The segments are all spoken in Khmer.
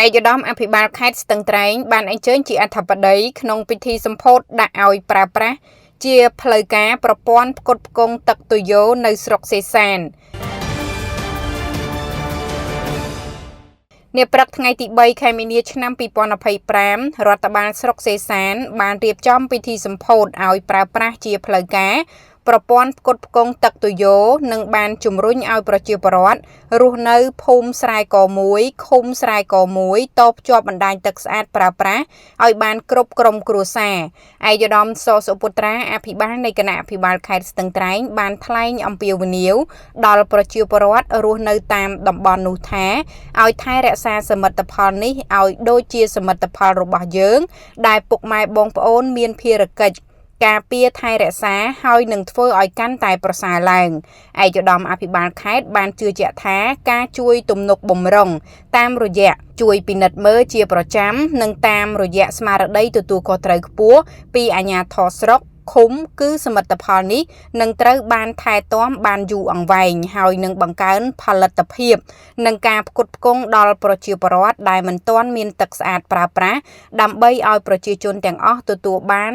ឯកឧត្តមអភិបាលខេត្តស្ទឹងត្រែងបានអញ្ជើញជាអធិបតីក្នុងពិធីសម្ពោធដាក់ឲ្យប្រើប្រាស់ជាផ្លូវការប្រព័ន្ធផ្គត់ផ្គង់ទឹកទុយោនៅស្រុកសេសាននាព្រឹកថ្ងៃទី3ខែមីនាឆ្នាំ2025រដ្ឋបាលស្រុកសេសានបានរៀបចំពិធីសម្ពោធឲ្យប្រើប្រាស់ជាផ្លូវការប្រព័ន្ធផ្គត់ផ្គង់ទឹកទុយោនិងបានជំរុញឲ្យប្រជាពលរដ្ឋរស់នៅភូមិស្រែក1ឃុំស្រែក1តភ្ជាប់បណ្ដាញទឹកស្អាតប្រើប្រាស់ឲ្យបានគ្រប់ក្រុមគ្រួសារឯកឧត្តមសសុពុត្រាអភិបាលនៃគណៈអភិបាលខេត្តស្ទឹងត្រែងបានថ្លែងអំពាវនាវដល់ប្រជាពលរដ្ឋរស់នៅតាមតំបន់នោះថាឲ្យថែរក្សាសមិទ្ធផលនេះឲ្យដូចជាសមិទ្ធផលរបស់យើងដែលពុកម៉ែបងប្អូនមានភារកិច្ចការពារថែរក្សាហើយនឹងធ្វើឲ្យកាន់តែប្រសើរឡើងឯកឧត្តមអភិបាលខេត្តបានជឿជាក់ថាការជួយទំនុកបំរុងតាមរយៈជួយពិនិត្យមើលជាប្រចាំនិងតាមរយៈស្មារតីទទួលខុសត្រូវខ្ពស់ពីអាជ្ញាធរស្រុកឃុំគឺសមិទ្ធផលនេះនឹងត្រូវបានថែទាំបានយូរអង្វែងហើយនឹងបង្កើនផលិតភាពនិងការផ្គត់ផ្គង់ដល់ប្រជាពលរដ្ឋដែលមិនទាន់មានទឹកស្អាតប្រើប្រាស់ដើម្បីឲ្យប្រជាជនទាំងអស់ទទួលបាន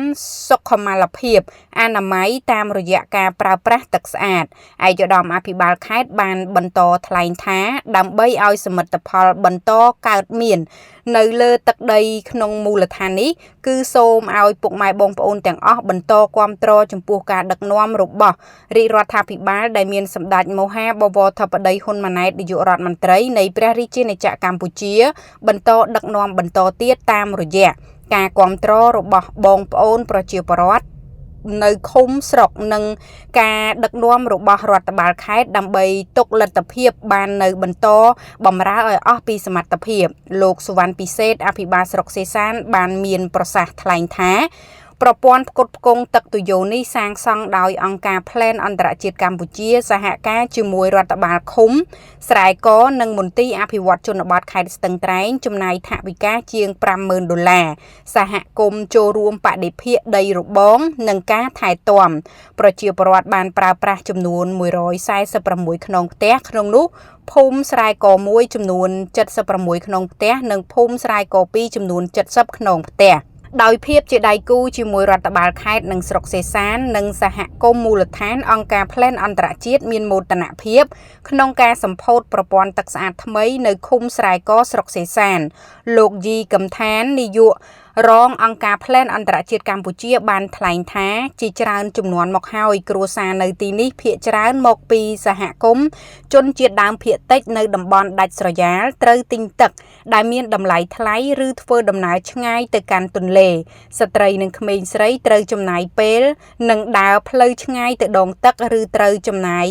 សុខុមាលភាពអនាម័យតាមរយៈការប្រើប្រាស់ទឹកស្អាតឯកឧត្តមអភិបាលខេត្តបានបន្តថ្លែងថាដើម្បីឲ្យសមិទ្ធផលបន្តកើតមាននៅលើទឹកដីក្នុងមូលដ្ឋាននេះគឺសូមឲ្យពុកម៉ែបងប្អូនទាំងអស់បន្តគាំទ្រចំពោះការដឹកនាំរបស់រាជរដ្ឋាភិបាលដែលមានសម្ដេចមហាបវរធិបតីហ៊ុនម៉ាណែតនាយករដ្ឋមន្ត្រីនៃព្រះរាជាណាចក្រកម្ពុជាបន្តដឹកនាំបន្តទៀតតាមរយៈការគាំទ្ររបស់បងប្អូនប្រជាពលរដ្ឋនៅឃុំស្រុកនិងការដឹកនាំរបស់រដ្ឋបាលខេត្តដើម្បីទុកលទ្ធភាពបាននៅបន្តបម្រើឲ្យអស់ពីសមត្ថភាពលោកសុវណ្ណពិសេសអភិបាលស្រុកសេសានបានមានប្រសាសន៍ថ្លែងថាប្រព័ន្ធផ្គត់ផ្គង់ទឹកទុយោនេះសាងសង់ដោយអង្គការ Plan អន្តរជាតិកម្ពុជាសហការជាមួយរដ្ឋបាលឃុំស្រែកនិងមន្ទីរអភិវឌ្ឍជនបទខេត្តស្ទឹងត្រែងចំណាយថវិកាជាង$50,000សហគមន៍ចូលរួមបដិភាគដីរបងនិងការថែទាំប្រជាពលរដ្ឋបានប្រើប្រាស់ចំនួន146ខ្នងផ្ទះក្នុងនោះភូមិស្រែក1ចំនួន76ខ្នងផ្ទះនិងភូមិស្រែក2ចំនួន70ខ្នងផ្ទះដោយភាពជាដៃគូជាមួយរដ្ឋបាលខេត្តនិងស្រុកសេសាននិងសហគមន៍មូលដ្ឋានអង្គការ Plan អន្តរជាតិមានមោទនភាពក្នុងការសម្ពោធប្រព័ន្ធទឹកស្អាតថ្មីនៅឃុំស្រែកស្រុកសេសានលោកយីកំថាននាយករងអង្គការ Plan អន្តរជាតិកម្ពុជាបានថ្លែងថាជាច្រើនជំនាន់មកហើយគ្រួសារនៅទីនេះភាគច្រើនមកពីសហគមន៍ជនជាតិដើមភាគតិចនៅតំបន់ដាច់ស្រយាលត្រូវទិញទឹកដែលមានតម្លៃថ្លៃឬធ្វើដំណើរឆ្ងាយទៅកាន់ទន្លេស្ត្រីនិងក្មេងស្រីត្រូវចំណាយពេលនិងដើរផ្លូវឆ្ងាយទៅដងទឹកឬត្រូវចំណាយ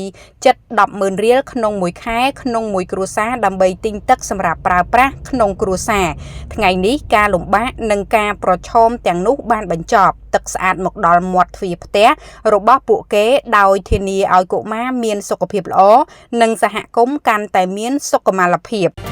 ជិត10,000រៀលក្នុងមួយខែក្នុងមួយគ្រួសារដើម្បីទិញទឹកសម្រាប់ប្រើប្រាស់ក្នុងគ្រួសារថ្ងៃនេះការលំបាកនិងការប្រឈមទាំងនោះបានបញ្ចប់ទឹកស្អាតមកដល់មាត់ទ្វារផ្ទះរបស់ពួកគេដោយធានាឲ្យកុមារមានសុខភាពល្អនិងសហគមន៍កាន់តែមានសុខុមាលភាព